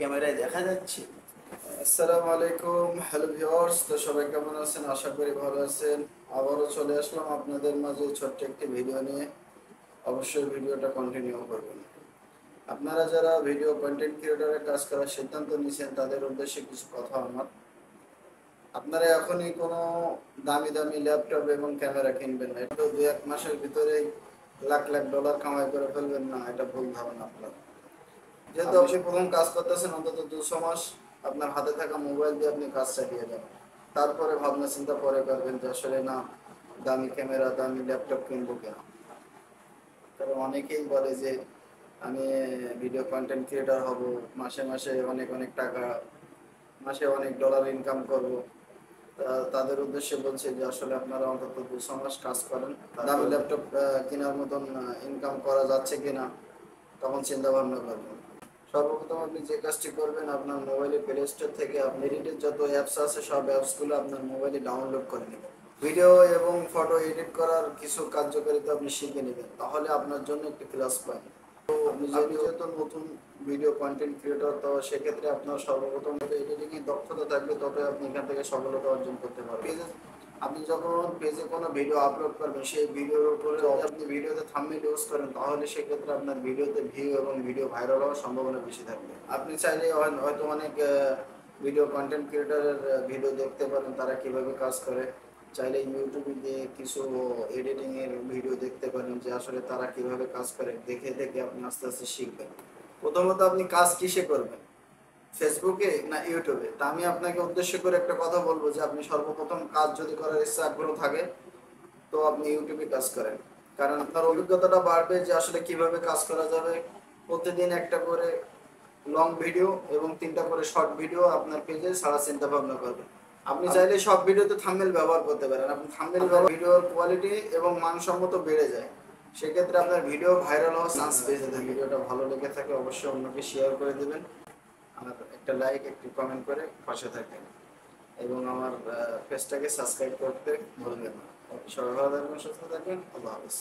ক্যামেরায় দেখা যাচ্ছে। আসসালামু আলাইকুম, হ্যালো ভিউয়ার্স। তো সবাই কেমন আছেন? আশা করি ভালো আছেন। আবারও চলে আসলাম আপনাদের মাঝে ছোট্ট একটি ভিডিও নিয়ে। অবশ্যই ভিডিওটা কন্টিনিউ করবেন। আপনারা যারা ভিডিও কন্টেন্ট ক্রিয়েটরের কাজ করার সিদ্ধান্ত নিয়েছেন তাদের উদ্দেশ্যে কিছু কথা আমার। আপনারা এখনই কোনো দামি দামি ল্যাপটপ এবং ক্যামেরা কিনবেন না। এটা 2-1 মাসের ভিতরেই লাখ লাখ ডলার কামাই করে ফেলবেন না, এটা ভুল ধারণা আপনার। যেহেতু আপনি প্রথম কাজ করতেছেন, অন্তত 200 মাস আপনার হাতে থাকা মোবাইল দিয়ে আপনি কাজ চালিয়ে যাবেন। তারপরে ভাবনা চিন্তা পরে করবেন যে আসলে না, দামি ক্যামেরা দামি ল্যাপটপ কিনবো কেনা। কারণ অনেকেই বলে যে আমি ভিডিও কন্টেন্ট ক্রিয়েটর হব, মাসে মাসে অনেক অনেক টাকা, মাসে অনেক ডলার ইনকাম করব। তাদের উদ্দেশ্যে বলছে যে আসলে আপনারা অন্তত 200 মাস কাজ করেন, দামি ল্যাপটপ কেনার মতন ইনকাম করা যাচ্ছে কিনা তখন চিন্তা ভাবনা করবেন। সর্বপ্রথম আপনি যে কাজটি করবেন, আপনার মোবাইলে প্লে স্টোর থেকে আপনি এডিটের যত অ্যাপস আছে সব অ্যাপসগুলো আপনার মোবাইলে ডাউনলোড করে নেবেন। ভিডিও এবং ফটো এডিট করার কিছু কার্যকারিতা আপনি শিখে নেবেন, তাহলে আপনার জন্য একটি প্লাস পয়েন্ট। তো আপনি যেহেতু নতুন ভিডিও কন্টেন্ট ক্রিয়েটর, তো সেক্ষেত্রে আপনার সর্বপ্রথম এডিটিংয়ে দক্ষতা থাকবে, তবে আপনি এখান থেকে সফলতা অর্জন করতে পারবেন। আপনি যখন পেজে কোনো ভিডিও আপলোড করবেন, সেই ভিডিওর উপরে যদি আপনি ভিডিওতে থাম্বনেল ইউজ করেন, তাহলে সেক্ষেত্রে আপনার ভিডিওতে ভিউ এবং ভিডিও ভাইরাল হওয়ার সম্ভাবনা বেশি থাকবে। আপনি চাইলে হয়তো অনেক ভিডিও কন্টেন্ট ক্রিয়েটরের ভিডিও দেখতে পারেন, তারা কিভাবে কাজ করে। চাইলে ইউটিউবে গিয়ে কিছু এডিটিংয়ের ভিডিও দেখতে পারেন যে আসলে তারা কিভাবে কাজ করে, দেখে দেখে আপনি আস্তে আস্তে শিখবেন। প্রথমত আপনি কাজ কিসে করবেন, ফেসবুকে না ইউটিউবে? তা আমি আপনাকে উদ্দেশ্য করে একটা কথা বলবো যে আপনি সর্বপ্রথম কাজ যদি করার ইচ্ছা আগ্রহ থাকে, তো আপনি ইউটিউবে কাজ করেন। কারণ আপনার অভিজ্ঞতাটা বাড়বে যে আসলে কিভাবে কাজ করা যাবে। প্রতিদিন একটা করে লং ভিডিও এবং 3টা করে শর্ট ভিডিও আপনার পেজে ছাড়ার চিন্তা ভাবনা করবেন। আপনি চাইলে সব ভিডিওতে থাম্বনেল ব্যবহার করতে পারেন। আপনি থাম্বনেল ব্যবহার ভিডিওর কোয়ালিটি এবং মানসম্মত বেড়ে যায়, সেক্ষেত্রে আপনার ভিডিও ভাইরাল হওয়ার চান্স বেড়ে যায়। ভিডিওটা ভালো লেগে থাকে অবশ্যই অন্যকে শেয়ার করে দেবেন, আর একটা লাইক একটি কমেন্ট করে পাশে থাকবেন, এবং আমার পেজটাকে সাবস্ক্রাইব করতে ভুলবেন না। সবাই ভালো থাকবেন, সুস্থ থাকবেন। আল্লাহ হাফেজ।